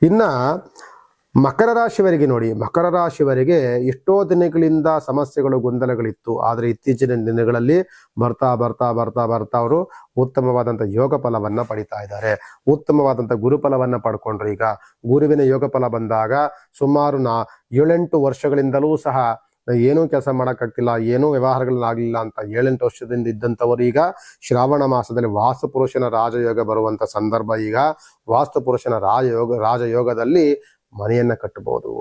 ಇನ್ನ ಮಕರ ರಾಶಿಯವರಿಗೆ ನೋಡಿ, ಮಕರ ರಾಶಿಯವರಿಗೆ ಎಷ್ಟೋ ದಿನಗಳಿಂದ ಸಮಸ್ಯೆಗಳು ಗೊಂದಲಗಳಿತ್ತು. ಆದರೆ ಇತ್ತೀಚಿನ ದಿನಗಳಲ್ಲಿ ಬರ್ತಾ ಬರ್ತಾ ಬರ್ತಾ ಬರ್ತಾ ಅವರು ಉತ್ತಮವಾದಂಥ ಯೋಗ ಫಲವನ್ನ ಪಡಿತಾ ಇದ್ದಾರೆ. ಉತ್ತಮವಾದಂಥ ಗುರುಫಲವನ್ನ ಪಡ್ಕೊಂಡ್ರು. ಈಗ ಗುರುವಿನ ಯೋಗ ಫಲ ಬಂದಾಗ ಸುಮಾರು 7-8 ವರ್ಷಗಳಿಂದಲೂ ಸಹ ಏನೂ ಕೆಲಸ ಮಾಡೋಕ್ಕಾಗ್ತಿಲ್ಲ, ಏನೂ ವ್ಯವಹಾರಗಳನ್ನಾಗಲಿಲ್ಲ ಅಂತ 7-8 ವರ್ಷದಿಂದ ಇದ್ದಂಥವರು ಈಗ ಶ್ರಾವಣ ಮಾಸದಲ್ಲಿ ವಾಸ್ತುಪುರುಷನ ರಾಜಯೋಗ ಬರುವಂಥ ಸಂದರ್ಭ. ಈಗ ವಾಸ್ತುಪುರುಷನ ರಾಜಯೋಗದಲ್ಲಿ ಮನೆಯನ್ನ ಕಟ್ಟಬಹುದು,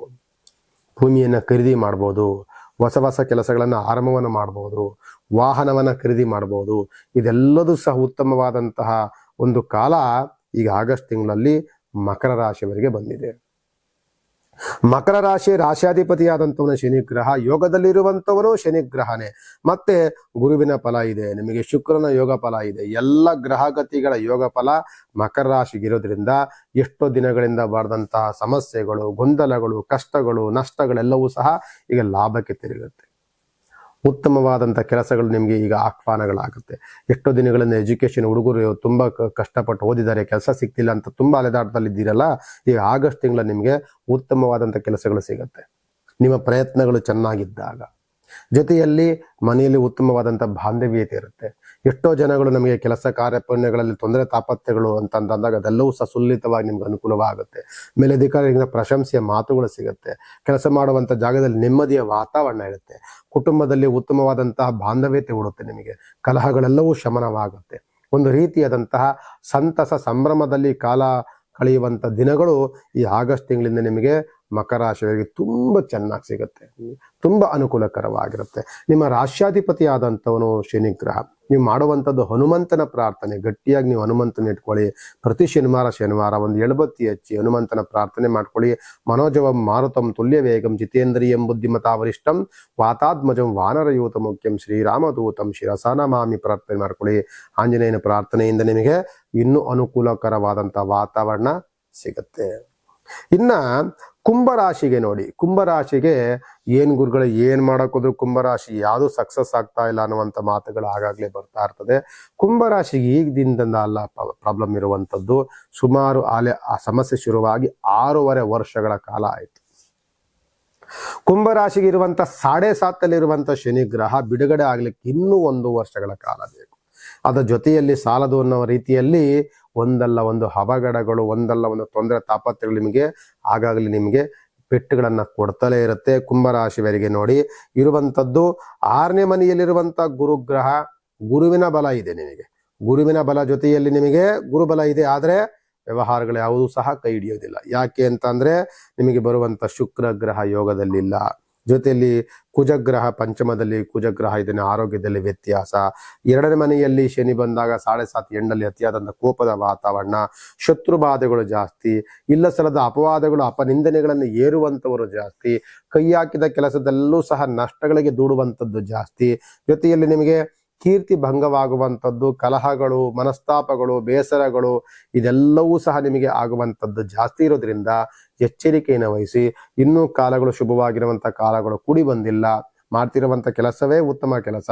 ಭೂಮಿಯನ್ನ ಖರೀದಿ ಮಾಡ್ಬೋದು, ಹೊಸ ಹೊಸ ಕೆಲಸಗಳನ್ನು ಆರಂಭವನ್ನು ಮಾಡ್ಬೋದು, ವಾಹನವನ್ನ ಖರೀದಿ ಮಾಡ್ಬೋದು. ಇದೆಲ್ಲದೂ ಸಹ ಉತ್ತಮವಾದಂತಹ ಒಂದು ಕಾಲ ಈಗ ಆಗಸ್ಟ್ ತಿಂಗಳಲ್ಲಿ ಮಕರ ರಾಶಿಯವರಿಗೆ ಬಂದಿದೆ. ಮಕರ ರಾಶಿ ರಾಶಿಯಾಧಿಪತಿಯಾದಂಥವನು ಶನಿಗ್ರಹ, ಯೋಗದಲ್ಲಿರುವಂಥವನು ಶನಿಗ್ರಹನೇ. ಮತ್ತೆ ಗುರುವಿನ ಫಲ ಇದೆ, ನಿಮಗೆ ಶುಕ್ರನ ಯೋಗ ಫಲ ಇದೆ. ಎಲ್ಲ ಗ್ರಹಗತಿಗಳ ಯೋಗ ಫಲ ಮಕರ ರಾಶಿಗಿರೋದ್ರಿಂದ ಎಷ್ಟೋ ದಿನಗಳಿಂದ ಬಾರದಂತಹ ಸಮಸ್ಯೆಗಳು, ಗೊಂದಲಗಳು, ಕಷ್ಟಗಳು, ನಷ್ಟಗಳೆಲ್ಲವೂ ಸಹ ಈಗ ಲಾಭಕ್ಕೆ ತಿರುಗುತ್ತೆ. ಉತ್ತಮವಾದಂಥ ಕೆಲಸಗಳು ನಿಮಗೆ ಈಗ ಆಹ್ವಾನಗಳಾಗುತ್ತೆ. ಎಷ್ಟೋ ದಿನಗಳಿಂದ ಎಜುಕೇಶನ್ ಹುಡುಗರು ತುಂಬ ಕಷ್ಟಪಟ್ಟು ಓದಿದ್ದಾರೆ, ಕೆಲಸ ಸಿಗ್ತಿಲ್ಲ ಅಂತ ತುಂಬ ಅಲೆದಾಟದಲ್ಲಿದ್ದೀರಲ್ಲ, ಈಗ ಆಗಸ್ಟ್ ತಿಂಗಳ ನಿಮಗೆ ಉತ್ತಮವಾದಂಥ ಕೆಲಸಗಳು ಸಿಗುತ್ತೆ ನಿಮ್ಮ ಪ್ರಯತ್ನಗಳು ಚೆನ್ನಾಗಿದ್ದಾಗ. ಜೊತೆಯಲ್ಲಿ ಮನೆಯಲ್ಲಿ ಉತ್ತಮವಾದಂಥ ಬಾಂಧವ್ಯತೆ ಇರುತ್ತೆ. ಎಷ್ಟೋ ಜನಗಳು ನಮಗೆ ಕೆಲಸ ಕಾರ್ಯಪಣ್ಯಗಳಲ್ಲಿ ತೊಂದರೆ ತಾಪತ್ಯಗಳು ಅಂತಂದಾಗ ಅದೆಲ್ಲವೂ ಸಹ ಸುಲಿತವಾಗಿ ನಿಮ್ಗೆ ಅನುಕೂಲವಾಗುತ್ತೆ. ಮೇಲಧಿಕಾರಿಗಳಿಂದ ಪ್ರಶಂಸೆಯ ಮಾತುಗಳು ಸಿಗುತ್ತೆ. ಕೆಲಸ ಮಾಡುವಂಥ ಜಾಗದಲ್ಲಿ ನೆಮ್ಮದಿಯ ವಾತಾವರಣ ಇರುತ್ತೆ. ಕುಟುಂಬದಲ್ಲಿ ಉತ್ತಮವಾದಂತಹ ಬಾಂಧವ್ಯತೆ ಉಡುತ್ತೆ. ನಿಮಗೆ ಕಲಹಗಳೆಲ್ಲವೂ ಶಮನವಾಗುತ್ತೆ. ಒಂದು ರೀತಿಯಾದಂತಹ ಸಂತಸ ಸಂಭ್ರಮದಲ್ಲಿ ಕಾಲ ಕಳೆಯುವಂಥ ದಿನಗಳು ಈ ಆಗಸ್ಟ್ ತಿಂಗಳಿಂದ ನಿಮಗೆ ಮಕರ ರಾಶಿಯವರಿಗೆ ತುಂಬ ಚೆನ್ನಾಗಿ ಸಿಗುತ್ತೆ, ತುಂಬ ಅನುಕೂಲಕರವಾಗಿರುತ್ತೆ. ನಿಮ್ಮ ರಾಶ್ಯಾಧಿಪತಿ ಆದಂಥವನು ಶನಿಗ್ರಹ. ನೀವು ಮಾಡುವಂಥದ್ದು ಹನುಮಂತನ ಪ್ರಾರ್ಥನೆ, ಗಟ್ಟಿಯಾಗಿ ನೀವು ಹನುಮಂತನ ಇಟ್ಕೊಳ್ಳಿ. ಪ್ರತಿ ಶನಿವಾರ ಒಂದು ಎಳಬತ್ತಿ ಹಚ್ಚಿ ಹನುಮಂತನ ಪ್ರಾರ್ಥನೆ ಮಾಡ್ಕೊಳ್ಳಿ. ಮನೋಜವಂ ಮಾರುತಂ ತುಲ್ಯ ವೇಗಂ ಜಿತೇಂದ್ರಿಯಂ ಬುದ್ಧಿಮತಾ ವರಿಷ್ಠಂ ವಾತಾತ್ಮಜಂ ವಾನರಯೂತ ಮುಖ್ಯಂ ಶ್ರೀರಾಮದೂತಂ ಶಿರಸಾನಮಾಮಿ ಪ್ರಾರ್ಥನೆ ಮಾಡ್ಕೊಳ್ಳಿ. ಆಂಜನೇಯನ ಪ್ರಾರ್ಥನೆಯಿಂದ ನಿಮಗೆ ಇನ್ನೂ ಅನುಕೂಲಕರವಾದಂಥ ವಾತಾವರಣ ಸಿಗುತ್ತೆ. ಇನ್ನ ಕುಂಭರಾಶಿಗೆ ನೋಡಿ, ಕುಂಭರಾಶಿಗೆ ಏನ್ ಗುರುಗಳು ಏನ್ ಮಾಡಕ್ಕೋದ್ರು ಕುಂಭರಾಶಿ ಯಾವುದು ಸಕ್ಸಸ್ ಆಗ್ತಾ ಇಲ್ಲ ಅನ್ನುವಂಥ ಮಾತುಗಳು ಆಗಾಗ್ಲೇ ಬರ್ತಾ ಇರ್ತದೆ. ಕುಂಭರಾಶಿಗೆ ಈಗ ದಿನದಿಂದ ಅಲ್ಲ ಪ್ರಾಬ್ಲಮ್ ಇರುವಂಥದ್ದು. ಸುಮಾರು ಆ ಸಮಸ್ಯೆ ಶುರುವಾಗಿ 6.5 ವರ್ಷಗಳ ಕಾಲ ಆಯ್ತು. ಕುಂಭರಾಶಿಗೆ ಇರುವಂತ 7.5 ಶನಿಗ್ರಹ ಬಿಡುಗಡೆ ಆಗ್ಲಿಕ್ಕೆ ಇನ್ನೂ 1 ವರ್ಷಗಳ ಕಾಲ ಬೇಕು. ಅದರ ಜೊತೆಯಲ್ಲಿ ಸಾಲದು ಅನ್ನೋ ರೀತಿಯಲ್ಲಿ ಒಂದಲ್ಲ ಒಂದು ಅವಘಡಗಳು, ಒಂದಲ್ಲ ಒಂದು ತೊಂದರೆ ತಾಪತ್ರೆಗಳು ನಿಮಗೆ ಆಗಾಗಲೇ ನಿಮಗೆ ಪೆಟ್ಟುಗಳನ್ನ ಕೊಡ್ತಲೇ ಇರುತ್ತೆ. ಕುಂಭರಾಶಿಯವರಿಗೆ ನೋಡಿ ಇರುವಂಥದ್ದು 6ನೇ ಮನೆಯಲ್ಲಿರುವಂಥ ಗುರುಗ್ರಹ, ಗುರುವಿನ ಬಲ ಇದೆ ನಿಮಗೆ. ಗುರುವಿನ ಬಲ ಜೊತೆಯಲ್ಲಿ ನಿಮಗೆ ಗುರುಬಲ ಇದೆ. ಆದರೆ ವ್ಯವಹಾರಗಳು ಯಾವುದೂ ಸಹ ಕೈ ಹಿಡಿಯೋದಿಲ್ಲ. ಯಾಕೆ ಅಂತಂದ್ರೆ ನಿಮಗೆ ಬರುವಂಥ ಶುಕ್ರ ಗ್ರಹ ಯೋಗದಲ್ಲಿಲ್ಲ. ಜೊತೆಯಲ್ಲಿ ಕುಜಗ್ರಹ ಪಂಚಮದಲ್ಲಿ, ಕುಜಗ್ರಹ ಇದನ್ನ ಆರೋಗ್ಯದಲ್ಲಿ ವ್ಯತ್ಯಾಸ. 2ನೇ ಮನೆಯಲ್ಲಿ ಶನಿ ಬಂದಾಗ 7.5 ಎಂಡಲ್ಲಿ ಅತಿಯಾದಂಥ ಕೋಪದ ವಾತಾವರಣ, ಶತ್ರು ಬಾಧೆಗಳು ಜಾಸ್ತಿ, ಇಲ್ಲ ಸಲದ ಅಪವಾದಗಳು ಅಪನಿಂದನೆಗಳನ್ನು ಏರುವಂಥವರು ಜಾಸ್ತಿ, ಕೈ ಹಾಕಿದ ಕೆಲಸದಲ್ಲೂ ಸಹ ನಷ್ಟಗಳಿಗೆ ದೂಡುವಂಥದ್ದು ಜಾಸ್ತಿ. ಜೊತೆಯಲ್ಲಿ ನಿಮಗೆ ಕೀರ್ತಿ ಭಂಗವಾಗುವಂಥದ್ದು, ಕಲಹಗಳು, ಮನಸ್ತಾಪಗಳು, ಬೇಸರಗಳು ಇದೆಲ್ಲವೂ ಸಹ ನಿಮಗೆ ಆಗುವಂಥದ್ದು ಜಾಸ್ತಿ ಇರೋದ್ರಿಂದ ಎಚ್ಚರಿಕೆಯನ್ನು ವಹಿಸಿ. ಇನ್ನೂ ಕಾಲಗಳು ಶುಭವಾಗಿರುವಂಥ ಕಾಲಗಳು ಕೂಡಿ ಬಂದಿಲ್ಲ. ಮಾಡ್ತಿರುವಂಥ ಕೆಲಸವೇ ಉತ್ತಮ ಕೆಲಸ,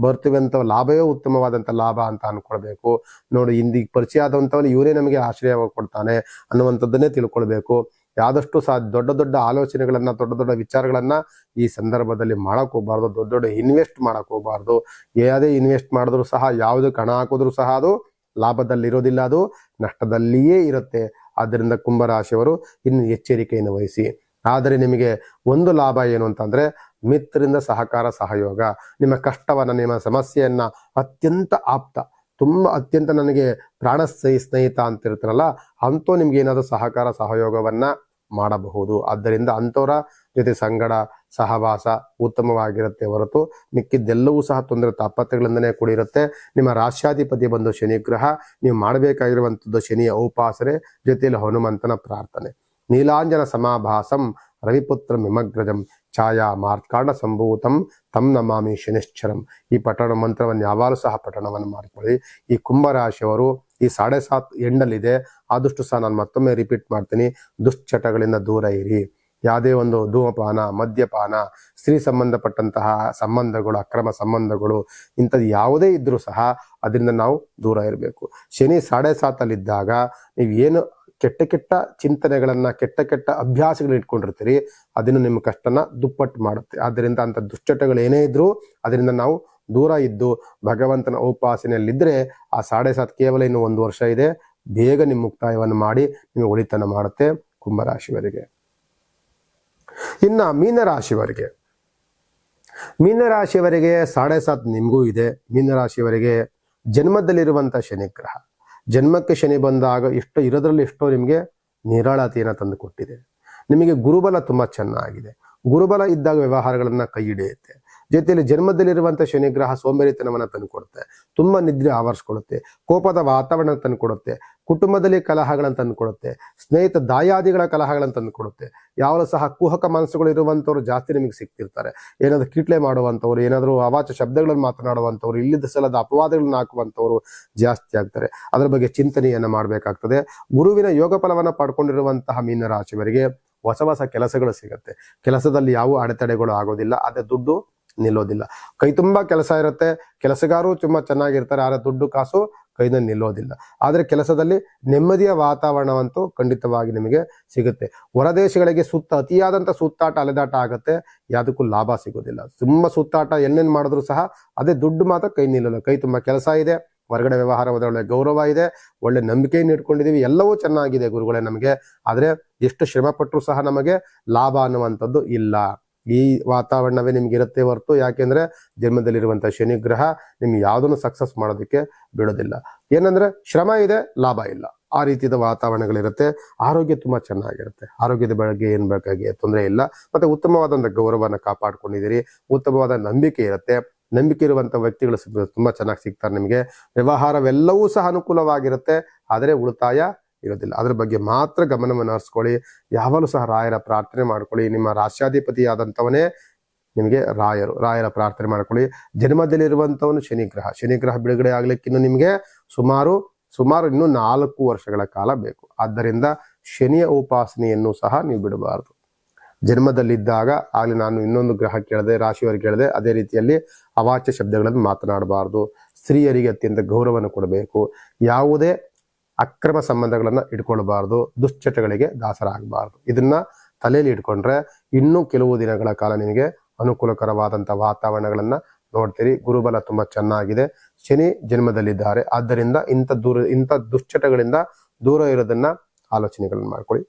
ಬರ್ತಿರುವಂಥ ಲಾಭವೇ ಉತ್ತಮವಾದಂಥ ಲಾಭ ಅಂತ ಅನ್ಕೊಳ್ಬೇಕು. ನೋಡಿ, ಇಂದಿಗೆ ಪರಿಚಯ ಆದಂಥವನು ಇವರೇ ನಮಗೆ ಆಶ್ರಯವಾಗಿ ಕೊಡ್ತಾನೆ ಅನ್ನುವಂಥದ್ದನ್ನೇ ತಿಳ್ಕೊಳ್ಬೇಕು. ಆದಷ್ಟು ಸಹ ದೊಡ್ಡ ದೊಡ್ಡ ಆಲೋಚನೆಗಳನ್ನ, ದೊಡ್ಡ ದೊಡ್ಡ ವಿಚಾರಗಳನ್ನ ಈ ಸಂದರ್ಭದಲ್ಲಿ ಮಾಡಕ್ ಹೋಗ್ಬಾರ್ದು. ದೊಡ್ಡ ದೊಡ್ಡ ಇನ್ವೆಸ್ಟ್ ಮಾಡಕ್ ಹೋಗ್ಬಾರ್ದು. ಯಾವುದೇ ಇನ್ವೆಸ್ಟ್ ಮಾಡಿದ್ರು ಸಹ, ಯಾವುದಕ್ಕೆ ಹಣ ಹಾಕಿದ್ರು ಸಹ ಅದು ಲಾಭದಲ್ಲಿ ಇರೋದಿಲ್ಲ, ಅದು ನಷ್ಟದಲ್ಲಿಯೇ ಇರುತ್ತೆ. ಆದ್ದರಿಂದ ಕುಂಭರಾಶಿಯವರು ಇನ್ನು ಎಚ್ಚರಿಕೆಯನ್ನು ವಹಿಸಿ. ಆದರೆ ನಿಮಗೆ ಒಂದು ಲಾಭ ಏನು ಅಂತಂದ್ರೆ ಮಿತ್ರರಿಂದ ಸಹಕಾರ ಸಹಯೋಗ. ನಿಮ್ಮ ಕಷ್ಟವನ್ನ, ನಿಮ್ಮ ಸಮಸ್ಯೆಯನ್ನ ಅತ್ಯಂತ ಆಪ್ತ, ತುಂಬ ಅತ್ಯಂತ ನನಗೆ ಪ್ರಾಣ ಸ್ನೇಹಿತ ಅಂತಿರ್ತಾರಲ್ಲ ಅಂಥವು ನಿಮ್ಗೆ ಏನಾದರೂ ಸಹಕಾರ ಸಹಯೋಗವನ್ನ ಮಾಡಬಹುದು. ಆದ್ದರಿಂದ ಅಂಥವರ ಜೊತೆ ಸಂಗಡ ಸಹವಾಸ ಉತ್ತಮವಾಗಿರುತ್ತೆ ಹೊರತು ಮಿಕ್ಕಿದ್ದೆಲ್ಲವೂ ಸಹ ತೊಂದರೆ ತಾಪತ್ರೆಗಳಿಂದನೇ ಕೂಡಿರುತ್ತೆ. ನಿಮ್ಮ ರಾಶ್ಯಾಧಿಪತಿ ಬಂದು ಶನಿಗ್ರಹ. ನೀವು ಮಾಡಬೇಕಾಗಿರುವಂಥದ್ದು ಶನಿಯ ಉಪಾಸನೆ, ಜೊತೆಯಲ್ಲಿ ಹನುಮಂತನ ಪ್ರಾರ್ಥನೆ. ನೀಲಾಂಜನ ಸಮಾಭಾಸಂ ರವಿಪುತ್ರ ಮಿಮಗ್ರಜಂ ಛಾಯಾ ಮಾರ್ಕಾಂಡ ಸಂಭೂತಂ ತಂ ನಮಾಮಿ ಶನಿಶ್ಚರಂ. ಈ ಪಠಣ ಮಂತ್ರವನ್ನು ಯಾವಾಗಲೂ ಸಹ ಪಠಣವನ್ನು ಮಾಡಿಕೊಳ್ಳಿ. ಈ ಕುಂಭರಾಶಿಯವರು ಈ 7.5 ಎಂಡಲ್ಲಿದೆ. ಆದಷ್ಟು ಸಹ ನಾನು ಮತ್ತೊಮ್ಮೆ ರಿಪೀಟ್ ಮಾಡ್ತೀನಿ, ದುಶ್ಚಟಗಳಿಂದ ದೂರ ಇರಿ. ಯಾವುದೇ ಒಂದು ಧೂಮಪಾನ, ಮದ್ಯಪಾನ, ಸ್ತ್ರೀ ಸಂಬಂಧಪಟ್ಟಂತಹ ಸಂಬಂಧಗಳು, ಅಕ್ರಮ ಸಂಬಂಧಗಳು ಇಂಥದ್ದು ಯಾವುದೇ ಇದ್ರೂ ಸಹ ಅದರಿಂದ ನಾವು ದೂರ ಇರಬೇಕು. ಶನಿ 7.5 ನೀವು ಏನು ಕೆಟ್ಟ ಕೆಟ್ಟ ಚಿಂತನೆಗಳನ್ನ, ಕೆಟ್ಟ ಕೆಟ್ಟ ಅಭ್ಯಾಸಗಳನ್ನ ಇಟ್ಕೊಂಡಿರ್ತೀರಿ, ಅದನ್ನು ನಿಮ್ಮ ಕಷ್ಟನ ದುಪ್ಪಟ್ಟು ಮಾಡುತ್ತೆ. ಆದ್ದರಿಂದ ಅಂತ ದುಶ್ಚಟಗಳು ಏನೇ ಇದ್ರೂ ಅದರಿಂದ ನಾವು ದೂರ ಇದ್ದು ಭಗವಂತನ ಉಪಾಸನೆಯಲ್ಲಿದ್ದರೆ ಆ 7.5 ಕೇವಲ ಇನ್ನು 1 ವರ್ಷ ಇದೆ, ಬೇಗ ನಿಮ್ಮ ಮುಕ್ತಾಯವನ್ನು ಮಾಡಿ ನಿಮಗೆ ಒಳಿತನ ಮಾಡುತ್ತೆ. ಕುಂಭರಾಶಿಯವರಿಗೆ. ಇನ್ನ ಮೀನರಾಶಿಯವರಿಗೆ 7.5 ನಿಮಗೂ ಇದೆ. ಮೀನರಾಶಿಯವರಿಗೆ ಜನ್ಮದಲ್ಲಿರುವಂಥ ಶನಿಗ್ರಹ, ಜನ್ಮಕ್ಕೆ ಶನಿ ಬಂದಾಗ ಇರೋದ್ರಲ್ಲಿ ಎಷ್ಟೋ ನಿಮಗೆ ನಿರಾಳತೆಯನ್ನು ತಂದು ಕೊಟ್ಟಿದೆ. ನಿಮಗೆ ಗುರುಬಲ ತುಂಬ ಚೆನ್ನಾಗಿದೆ. ಗುರುಬಲ ಇದ್ದಾಗ ವ್ಯವಹಾರಗಳನ್ನ ಕೈ ಹಿಡಿಯುತ್ತೆ. ಜೊತೆಯಲ್ಲಿ ಜನ್ಮದಲ್ಲಿರುವಂಥ ಶನಿಗ್ರಹ ಸೋಂಬೇರಿತನವನ್ನು ತಂದುಕೊಡುತ್ತೆ, ತುಂಬ ನಿದ್ರೆ ಆವರಿಸ್ಕೊಳ್ಳುತ್ತೆ, ಕೋಪದ ವಾತಾವರಣ ತಂದುಕೊಡುತ್ತೆ, ಕುಟುಂಬದಲ್ಲಿ ಕಲಹಗಳನ್ನು ತಂದುಕೊಡುತ್ತೆ, ಸ್ನೇಹಿತ ದಾಯಾದಿಗಳ ಕಲಹಗಳನ್ನು ತಂದುಕೊಡುತ್ತೆ. ಯಾವಾಗಲೂ ಸಹ ಕುಹಕ ಮನಸ್ಸುಗಳು ಇರುವಂಥವ್ರು ಜಾಸ್ತಿ ನಿಮಗೆ ಸಿಗ್ತಿರ್ತಾರೆ. ಏನಾದರೂ ಕಿಟ್ಲೆ ಮಾಡುವಂಥವ್ರು, ಏನಾದರೂ ಅವಾಚ ಶಬ್ದಗಳನ್ನು ಮಾತನಾಡುವಂಥವ್ರು, ಇಲ್ಲಿದ್ದ ಸಲದ ಅಪವಾದಗಳನ್ನು ಹಾಕುವಂಥವ್ರು ಜಾಸ್ತಿ ಆಗ್ತಾರೆ. ಅದರ ಬಗ್ಗೆ ಚಿಂತನೆಯನ್ನು ಮಾಡಬೇಕಾಗ್ತದೆ. ಗುರುವಿನ ಯೋಗ ಫಲವನ್ನು ಪಡ್ಕೊಂಡಿರುವಂತಹ ಮೀನರಾಶಿಯವರಿಗೆ ಹೊಸ ಹೊಸ ಕೆಲಸಗಳು ಸಿಗುತ್ತೆ. ಕೆಲಸದಲ್ಲಿ ಯಾವ ಅಡೆತಡೆಗಳು ಆಗೋದಿಲ್ಲ, ಅದೇ ದುಡ್ಡು ನಿಲ್ಲೋದಿಲ್ಲ. ಕೈ ತುಂಬ ಕೆಲಸ ಇರುತ್ತೆ, ಕೆಲಸಗಾರರು ತುಂಬ ಚೆನ್ನಾಗಿರ್ತಾರೆ, ಆದರೆ ದುಡ್ಡು ಕಾಸು ಕೈನ ನಿಲ್ಲೋದಿಲ್ಲ. ಆದರೆ ಕೆಲಸದಲ್ಲಿ ನೆಮ್ಮದಿಯ ವಾತಾವರಣವಂತೂ ಖಂಡಿತವಾಗಿ ನಿಮಗೆ ಸಿಗುತ್ತೆ. ಹೊರದೇಶಗಳಿಗೆ ಅತಿಯಾದಂಥ ಸುತ್ತಾಟ ಅಲೆದಾಟ ಆಗುತ್ತೆ, ಯಾವುದಕ್ಕೂ ಲಾಭ ಸಿಗೋದಿಲ್ಲ. ತುಂಬ ಸುತ್ತಾಟ ಏನೇನು ಮಾಡಿದ್ರು ಸಹ ಅದೇ ದುಡ್ಡು ಮಾತ್ರ ಕೈ ನಿಲ್ಲಲ್ಲ. ಕೈ ತುಂಬ ಕೆಲಸ ಇದೆ, ಹೊರಗಡೆ ವ್ಯವಹಾರ ಒಳ್ಳೆ ಗೌರವ ಇದೆ, ಒಳ್ಳೆ ನಂಬಿಕೆಯನ್ನು ಇಟ್ಕೊಂಡಿದ್ದೀವಿ, ಎಲ್ಲವೂ ಚೆನ್ನಾಗಿದೆ ಗುರುಗಳೇ ನಮಗೆ. ಆದರೆ ಎಷ್ಟು ಶ್ರಮ ಪಟ್ಟರು ಸಹ ನಮಗೆ ಲಾಭ ಅನ್ನುವಂಥದ್ದು ಇಲ್ಲ. ಈ ವಾತಾವರಣವೇ ನಿಮ್ಗೆ ಇರುತ್ತೆ ಹೊರತು, ಯಾಕೆಂದ್ರೆ ಜನ್ಮದಲ್ಲಿರುವಂಥ ಶನಿಗ್ರಹ ನಿಮ್ಗೆ ಯಾವುದನ್ನು ಸಕ್ಸಸ್ ಮಾಡೋದಕ್ಕೆ ಬಿಡೋದಿಲ್ಲ. ಏನಂದ್ರೆ ಶ್ರಮ ಇದೆ, ಲಾಭ ಇಲ್ಲ, ಆ ರೀತಿಯ ವಾತಾವರಣಗಳಿರುತ್ತೆ. ಆರೋಗ್ಯ ತುಂಬಾ ಚೆನ್ನಾಗಿರುತ್ತೆ. ಆರೋಗ್ಯದ ಬಗ್ಗೆ ಏನ್ ಬೇಕಾಗಿ ತೊಂದರೆ ಇಲ್ಲ. ಮತ್ತೆ ಉತ್ತಮವಾದಂಥ ಗೌರವನ ಕಾಪಾಡ್ಕೊಂಡಿದ್ದೀರಿ, ಉತ್ತಮವಾದ ನಂಬಿಕೆ ಇರುತ್ತೆ. ನಂಬಿಕೆ ಇರುವಂಥ ವ್ಯಕ್ತಿಗಳು ತುಂಬಾ ಚೆನ್ನಾಗಿ ಸಿಗ್ತಾರೆ ನಿಮಗೆ. ವ್ಯವಹಾರವೆಲ್ಲವೂ ಸಹ ಅನುಕೂಲವಾಗಿರುತ್ತೆ, ಆದರೆ ಉಳಿತಾಯ ಇರೋದಿಲ್ಲ. ಅದ್ರ ಬಗ್ಗೆ ಮಾತ್ರ ಗಮನವನ್ನು ಹರಿಸ್ಕೊಳ್ಳಿ. ಯಾವಾಗಲೂ ಸಹ ರಾಯರ ಪ್ರಾರ್ಥನೆ ಮಾಡ್ಕೊಳ್ಳಿ. ನಿಮ್ಮ ರಾಶ್ಯಾಧಿಪತಿ ಆದಂಥವನೇ ನಿಮಗೆ ರಾಯರ ಪ್ರಾರ್ಥನೆ ಮಾಡ್ಕೊಳ್ಳಿ. ಜನ್ಮದಲ್ಲಿರುವಂಥವನು ಶನಿಗ್ರಹ ಬಿಡುಗಡೆ ಆಗ್ಲಿಕ್ಕೆ ಇನ್ನು ನಿಮಗೆ ಸುಮಾರು ಇನ್ನು 4 ವರ್ಷಗಳ ಕಾಲ ಬೇಕು. ಆದ್ದರಿಂದ ಶನಿಯ ಉಪಾಸನೆಯನ್ನು ಸಹ ನೀವು ಬಿಡಬಾರದು. ಜನ್ಮದಲ್ಲಿದ್ದಾಗ ಆಗಲಿ, ನಾನು ಇನ್ನೊಂದು ಗ್ರಹ ಕೇಳಿದೆ, ರಾಶಿಯವರಿಗೆ ಕೇಳಿದೆ, ಅದೇ ರೀತಿಯಲ್ಲಿ ಅವಾಚ್ಯ ಶಬ್ದಗಳನ್ನು ಮಾತನಾಡಬಾರ್ದು. ಸ್ತ್ರೀಯರಿಗೆ ಅತ್ಯಂತ ಗೌರವವನ್ನು ಕೊಡಬೇಕು. ಯಾವುದೇ ಅಕ್ರಮ ಸಂಬಂಧಗಳನ್ನ ಇಟ್ಕೊಳ್ಬಾರ್ದು. ದುಶ್ಚಟಗಳಿಗೆ ದಾಸರಾಗಬಾರ್ದು. ಇದನ್ನ ತಲೆಯಲ್ಲಿ ಇಟ್ಕೊಂಡ್ರೆ ಇನ್ನೂ ಕೆಲವು ದಿನಗಳ ಕಾಲ ನಿಮಗೆ ಅನುಕೂಲಕರವಾದಂಥ ವಾತಾವರಣಗಳನ್ನ ನೋಡ್ತೀರಿ. ಗುರುಬಲ ತುಂಬಾ ಚೆನ್ನಾಗಿದೆ. ಶನಿ ಜನ್ಮದಲ್ಲಿದ್ದಾರೆ. ಆದ್ದರಿಂದ ಇಂಥ ದುಶ್ಚಟಗಳಿಂದ ದೂರ ಇರೋದನ್ನ ಆಲೋಚನೆಗಳನ್ನು ಮಾಡ್ಕೊಳ್ಳಿ.